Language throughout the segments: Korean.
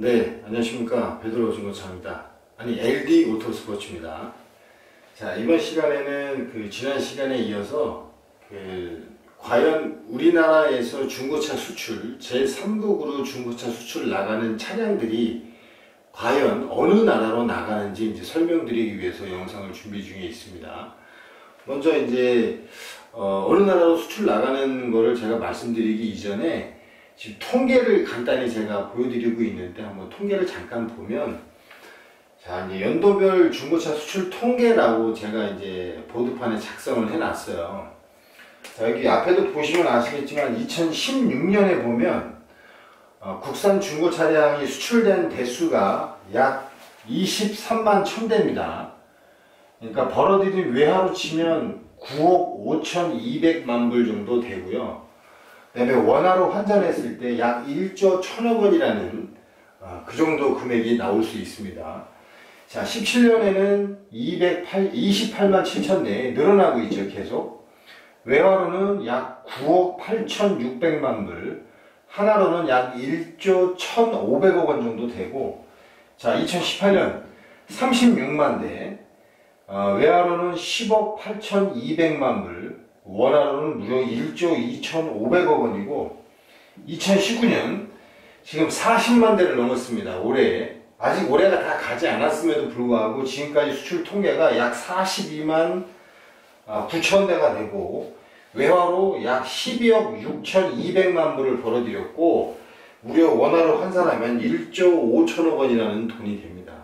네, 안녕하십니까. 베드로 중고차입니다. 아니, LD 오토스포츠입니다. 자, 이번 시간에는 지난 시간에 이어서 과연 우리나라에서 중고차 수출, 제3국으로 중고차 수출 나가는 차량들이 과연 어느 나라로 나가는지 이제 설명드리기 위해서 영상을 준비 중에 있습니다. 먼저 어느 나라로 수출 나가는 거를 제가 말씀드리기 이전에 지금 통계를 간단히 제가 보여드리고 있는데 한번 통계를 잠깐 보면, 자, 이제 연도별 중고차 수출 통계라고 제가 이제 보드판에 작성을 해놨어요. 자, 여기 앞에도 보시면 아시겠지만 2016년에 보면 국산 중고 차량이 수출된 대수가 약 23만 1000대입니다. 그러니까 벌어들인 외화로 치면 9억 5200만 불 정도 되고요. 그 다음에 원화로 환전했을 때 약 1조 1000억 원이라는 그 정도 금액이 나올 수 있습니다. 자, 17년에는 28만 7천대 늘어나고 있죠, 계속. 외화로는 약 9억 8600만 불, 하나로는 약 1조 1500억 원 정도 되고, 자, 2018년 36만 대, 외화로는 10억 8200만 불, 원화로는 무려 1조 2500억 원이고, 2019년 지금 40만 대를 넘었습니다. 올해. 아직 올해가 다 가지 않았음에도 불구하고 지금까지 수출 통계가 약 42만 9천 대가 되고, 외화로 약 12억 6200만 불을 벌어들였고, 무려 원화로 환산하면 1조 5천억 원이라는 돈이 됩니다.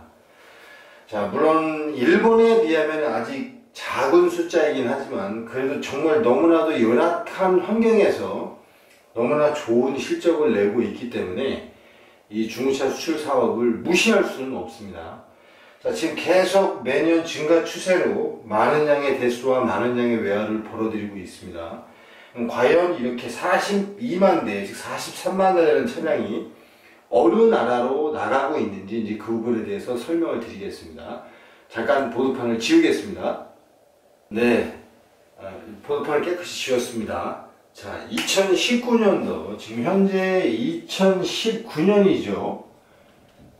자, 물론 일본에 비하면 아직 작은 숫자이긴 하지만 그래도 정말 너무나도 열악한 환경에서 너무나 좋은 실적을 내고 있기 때문에 이 중고차 수출 사업을 무시할 수는 없습니다. 자, 지금 계속 매년 증가 추세로 많은 양의 대수와 많은 양의 외화를 벌어들이고 있습니다. 과연 이렇게 42만 대, 즉 43만 대라는 차량이 어느 나라로 나가고 있는지 이제 그 부분에 대해서 설명을 드리겠습니다. 잠깐 보드판을 지우겠습니다. 네, 보드판을 깨끗이 지웠습니다. 자, 2019년도, 지금 현재 2019년이죠.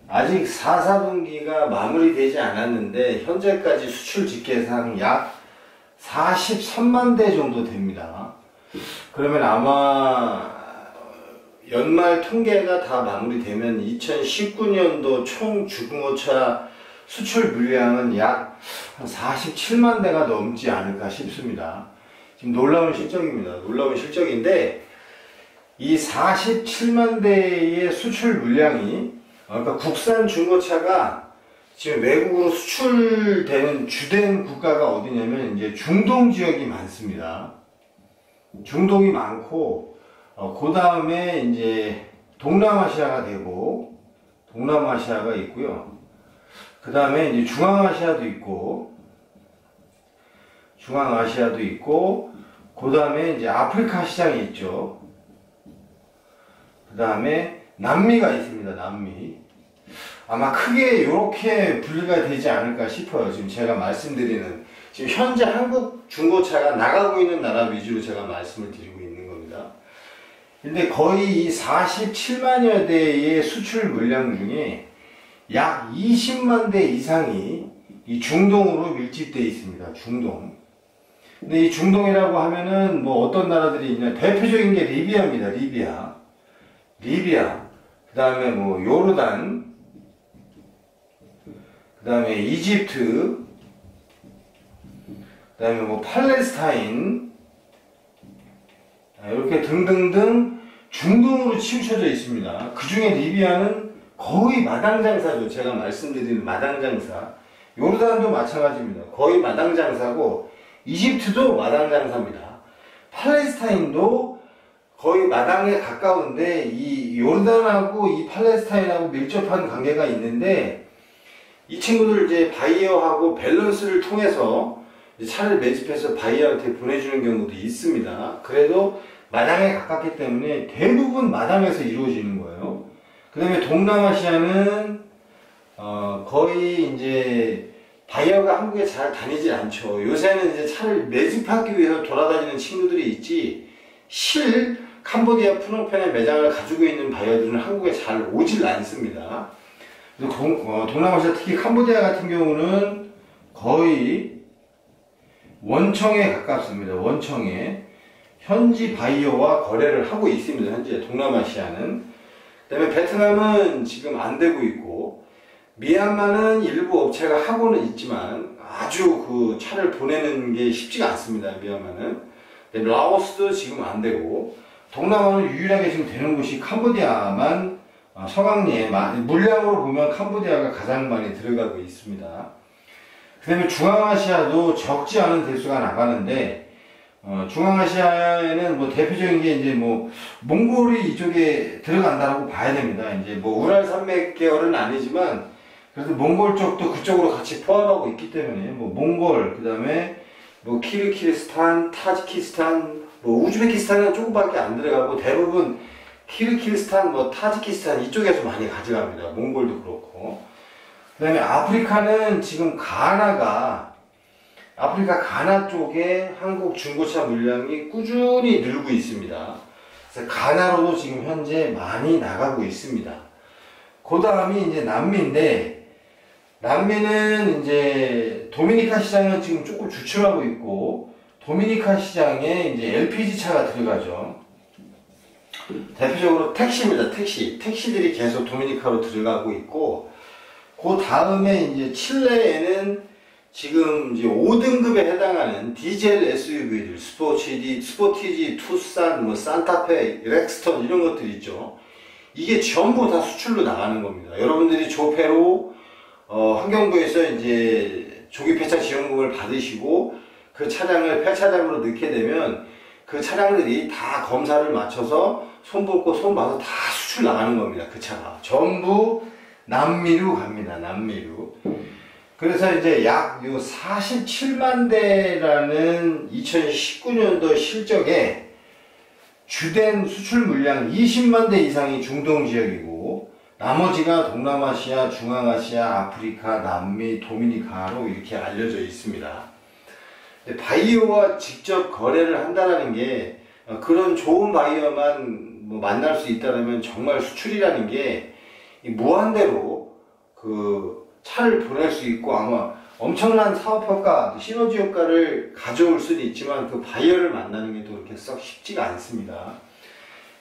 아직 4분기가 마무리되지 않았는데 현재까지 수출 집계상 약 43만 대 정도 됩니다. 그러면 아마 연말 통계가 다 마무리되면 2019년도 총 중고차 수출 물량은 약 47만 대가 넘지 않을까 싶습니다. 지금 놀라운 실적입니다. 놀라운 실적인데, 이 47만 대의 수출 물량이, 그러니까 국산 중고차가 지금 외국으로 수출되는 주된 국가가 어디냐면 이제 중동 지역이 많습니다. 중동이 많고, 그 다음에 이제 동남아시아가 되고, 동남아시아가 있고요. 그 다음에 이제 중앙아시아도 있고, 그 다음에 이제 아프리카 시장이 있죠. 그 다음에 남미가 있습니다. 남미. 아마 크게 이렇게 분리가 되지 않을까 싶어요. 지금 제가 말씀드리는, 지금 현재 한국 중고차가 나가고 있는 나라 위주로 제가 말씀을 드리고 있는 겁니다. 근데 거의 이 47만여 대의 수출 물량 중에 약 20만 대 이상이 이 중동으로 밀집되어 있습니다. 중동. 근데 이 중동이라고 하면은 뭐 어떤 나라들이 있냐. 대표적인 게 리비아입니다. 리비아. 그 다음에 뭐 요르단. 그 다음에 이집트. 그 다음에 뭐 팔레스타인. 이렇게 등등등 중동으로 치우쳐져 있습니다. 그 중에 리비아는 거의 마당장사죠. 제가 말씀드리는 마당장사. 요르단도 마찬가지입니다. 거의 마당장사고, 이집트도 마당장사입니다. 팔레스타인도 거의 마당에 가까운데, 이 요르단하고 이 팔레스타인하고 밀접한 관계가 있는데, 이 친구들 이제 바이어하고 밸런스를 통해서 차를 매집해서 바이어한테 보내주는 경우도 있습니다. 그래도 마당에 가깝기 때문에 대부분 마당에서 이루어지는 거예요. 그 다음에 동남아시아는 거의 이제 바이어가 한국에 잘 다니질 않죠. 요새는 이제 차를 매집하기 위해서 돌아다니는 친구들이 있지, 캄보디아 프놈펜에 매장을 가지고 있는 바이어들은 한국에 잘 오질 않습니다. 동남아시아 특히 캄보디아 같은 경우는 거의 원청에 가깝습니다. 원청에 현지 바이어와 거래를 하고 있습니다. 현재 동남아시아는. 그 다음에 베트남은 지금 안 되고 있고, 미얀마는 일부 업체가 하고는 있지만 아주 그 차를 보내는 게 쉽지가 않습니다. 미얀마는. 라오스도 지금 안 되고, 동남아는 유일하게 지금 되는 곳이 캄보디아만 서강리에 물량으로 보면 캄보디아가 가장 많이 들어가고 있습니다. 그 다음에 중앙아시아도 적지 않은 대수가 나가는데, 중앙아시아에는 뭐 대표적인 게 이제 뭐 몽골이 이쪽에 들어간다라고 봐야 됩니다. 이제 뭐 우랄 산맥 계열은 아니지만 그래도 몽골 쪽도 그쪽으로 같이 포함하고 있기 때문에 뭐 몽골, 그 다음에 뭐 키르기스탄, 타지키스탄, 뭐 우즈베키스탄은 조금밖에 안 들어가고 대부분 키르기스탄, 뭐 타지키스탄 이쪽에서 많이 가져갑니다. 몽골도 그렇고. 그 다음에 아프리카는 지금 아프리카 가나 쪽에 한국 중고차 물량이 꾸준히 늘고 있습니다. 그래서 가나로도 지금 현재 많이 나가고 있습니다. 그 다음이 이제 남미인데, 남미는 이제 도미니카 시장은 지금 조금 주춤하고 있고, 도미니카 시장에 이제 LPG 차가 들어가죠. 대표적으로 택시입니다. 택시들이 계속 도미니카로 들어가고 있고, 그 다음에 이제 칠레에는 지금 이제 5등급에 해당하는 디젤 SUV들, 스포티지, 투싼, 뭐 산타페, 렉스턴 이런 것들 있죠. 이게 전부 다 수출로 나가는 겁니다. 여러분들이 조폐로 환경부에서 이제 조기 폐차 지원금을 받으시고 그 차량을 폐차장으로 넣게 되면 그 차량들이 다 검사를 마쳐서 손 봐서 다 수출 나가는 겁니다. 그 차가 전부 남미로 갑니다. 남미로. 그래서 이제 약 47만 대라는 2019년도 실적에 주된 수출 물량 20만 대 이상이 중동 지역이고, 나머지가 동남아시아, 중앙아시아, 아프리카, 남미, 도미니카로 이렇게 알려져 있습니다. 바이어와 직접 거래를 한다는 게, 그런 좋은 바이어만 뭐 만날 수 있다면 정말 수출이라는 게 무한대로 그 차를 보낼 수 있고, 아마 엄청난 사업 효과, 시너지 효과를 가져올 수는 있지만 그 바이어를 만나는 게 또 그렇게 썩 쉽지가 않습니다.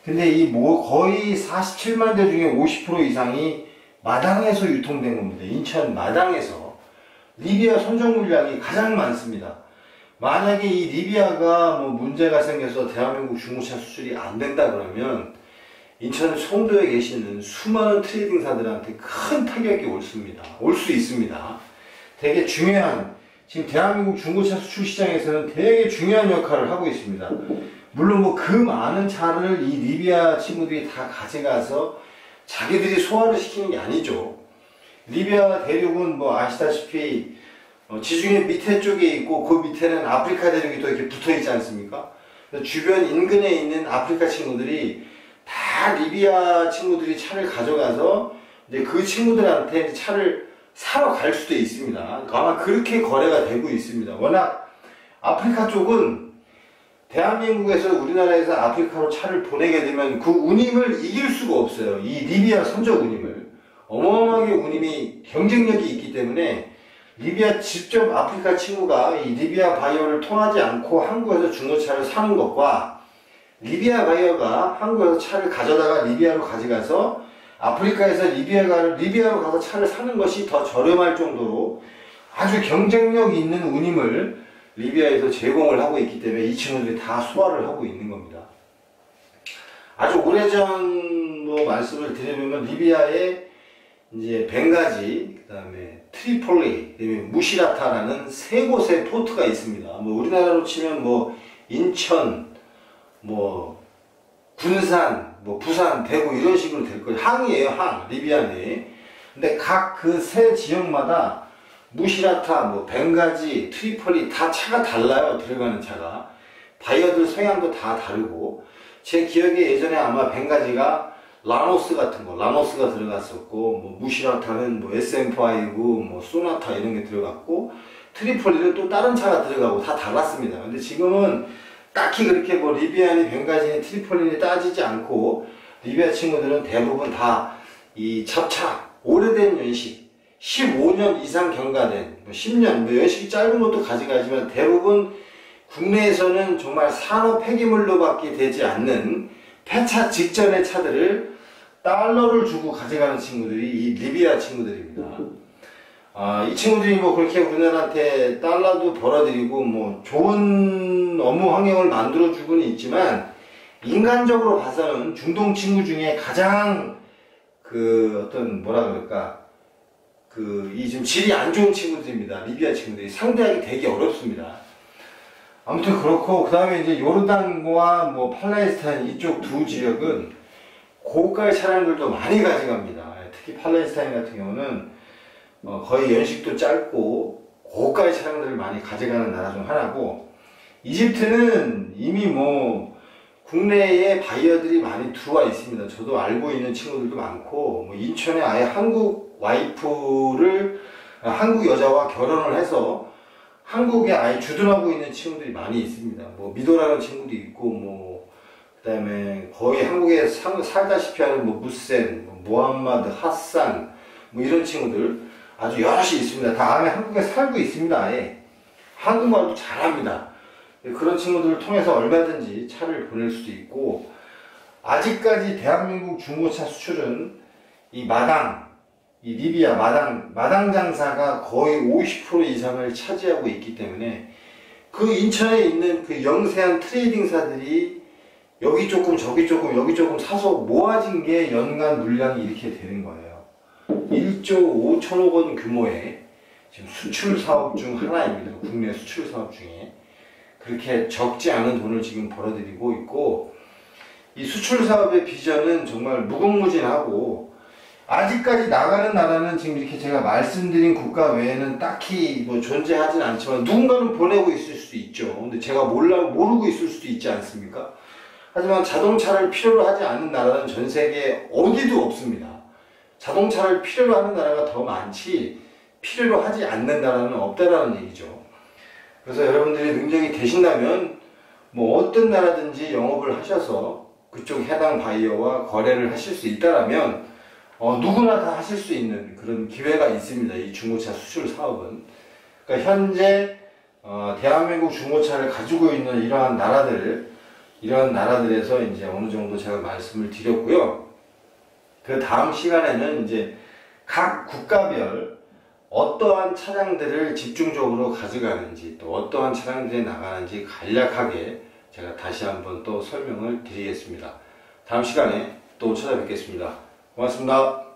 근데 이 거의 47만 대 중에 50% 이상이 마당에서 유통된 겁니다. 인천 마당에서. 리비아 선적 물량이 가장 많습니다. 만약에 이 리비아가 뭐 문제가 생겨서 대한민국 중고차 수출이 안 된다 그러면 인천 송도에 계시는 수많은 트레이딩사들한테 큰 타격이 올 수 있습니다. 되게 중요한, 지금 대한민국 중고차 수출 시장에서는 되게 중요한 역할을 하고 있습니다. 물론 뭐 그 많은 차를 이 리비아 친구들이 다 가져가서 자기들이 소화를 시키는 게 아니죠. 리비아 대륙은 뭐 아시다시피 지중해 밑에 쪽에 있고 그 밑에는 아프리카 대륙이 또 이렇게 붙어 있지 않습니까? 주변 인근에 있는 아프리카 친구들이 다 리비아 친구들이 차를 가져가서 이제 그 친구들한테 차를 사러 갈 수도 있습니다. 아마 그렇게 거래가 되고 있습니다. 워낙 아프리카 쪽은 대한민국에서 우리나라에서 아프리카로 차를 보내게 되면 그 운임을 이길 수가 없어요. 이 리비아 선적 운임을. 어마어마하게 운임이 경쟁력이 있기 때문에 리비아 직접 아프리카 친구가 이 리비아 바이어를 통하지 않고 한국에서 중고차를 사는 것과 리비아 바이어가 한국에서 차를 가져다가 리비아로 가져가서 아프리카에서 리비아로 가서 차를 사는 것이 더 저렴할 정도로 아주 경쟁력 있는 운임을 리비아에서 제공을 하고 있기 때문에 이 친구들이 다 소화를 하고 있는 겁니다. 아주 오래전 뭐 말씀을 드리면 리비아에 이제 벵가지, 그 다음에 트리폴리, 그다음에 무시라타라는 세 곳의 포트가 있습니다. 뭐 우리나라로 치면 뭐 인천, 뭐 군산, 뭐 부산, 대구 이런 식으로 될 거예요. 항이에요, 항. 리비아 내에. 근데 각 그 세 지역마다 무시라타, 뭐 벵가지, 트리폴리 다 차가 달라요. 들어가는 차가. 바이어들 성향도 다 다르고, 제 기억에 예전에 아마 벵가지가 라노스가 들어갔었고, 뭐 무시라타는 뭐 SM5, 뭐 소나타 이런 게 들어갔고, 트리폴리는 또 다른 차가 들어가고 다 달랐습니다. 근데 지금은 딱히 그렇게 뭐 리비아니, 벵가지니, 트리폴리니 따지지 않고 리비아 친구들은 대부분 다 이 찹차 오래된 연식 15년 이상 경과된 10년 뭐 연식이 짧은 것도 가져가지만 대부분 국내에서는 정말 산업 폐기물로밖에 되지 않는 폐차 직전의 차들을 달러를 주고 가져가는 친구들이 이 리비아 친구들입니다. 이 친구들이 뭐 그렇게 우리나라한테 달러도 벌어들이고 뭐 좋은 업무 환경을 만들어주고는 있지만 인간적으로 봐서는 중동 친구 중에 가장 그 어떤 뭐라 그럴까 이 지금 질이 안 좋은 친구들입니다. 리비아 친구들이 상대하기 되게 어렵습니다. 아무튼 그렇고 그 다음에 이제 요르단과 뭐 팔레스타인 이쪽 두 지역은 고가의 차량들도 많이 가져갑니다. 특히 팔레스타인 같은 경우는 거의 연식도 짧고 고가의 차량들을 많이 가져가는 나라 중 하나고, 이집트는 이미 뭐 국내에 바이어들이 많이 들어와 있습니다. 저도 알고 있는 친구들도 많고, 뭐 인천에 아예 한국 여자와 결혼을 해서 한국에 아예 주둔하고 있는 친구들이 많이 있습니다. 뭐 미도라는 친구도 있고, 뭐 그다음에 거의 한국에 살다시피 하는 뭐 무센, 뭐 모함마드, 하산, 뭐 이런 친구들 아주 여럿이 있습니다. 다 안에 한국에 살고 있습니다. 아예 한국말도 잘합니다. 그런 친구들을 통해서 얼마든지 차를 보낼 수도 있고, 아직까지 대한민국 중고차 수출은 이 리비아 마당 장사가 거의 50% 이상을 차지하고 있기 때문에 그 인천에 있는 그 영세한 트레이딩사들이 여기 조금 저기 조금 사서 모아진 게 연간 물량이 이렇게 되는 거예요. 1조 5천억 원 규모의 지금 수출 사업 중 하나입니다. 국내 수출 사업 중에. 그렇게 적지 않은 돈을 지금 벌어들이고 있고, 이 수출 사업의 비전은 정말 무궁무진하고, 아직까지 나가는 나라는 지금 이렇게 제가 말씀드린 국가 외에는 딱히 뭐 존재하진 않지만 누군가는 보내고 있을 수도 있죠. 근데 제가 모르고 있을 수도 있지 않습니까? 하지만 자동차를 필요로 하지 않는 나라는 전 세계 어디도 없습니다. 자동차를 필요로 하는 나라가 더 많지 필요로 하지 않는 나라는 없다라는 얘기죠. 그래서 여러분들이 능력이 되신다면 뭐 어떤 나라든지 영업을 하셔서 그쪽 해당 바이어와 거래를 하실 수 있다라면 누구나 다 하실 수 있는 그런 기회가 있습니다. 이 중고차 수출 사업은. 그러니까 현재 대한민국 중고차를 가지고 있는 이러한 나라들에서 이제 어느 정도 제가 말씀을 드렸고요. 그 다음 시간에는 이제 각 국가별 어떠한 차량들을 집중적으로 가져가는지, 또 어떠한 차량들이 나가는지 간략하게 제가 다시 한번 또 설명을 드리겠습니다. 다음 시간에 또 찾아뵙겠습니다. 고맙습니다.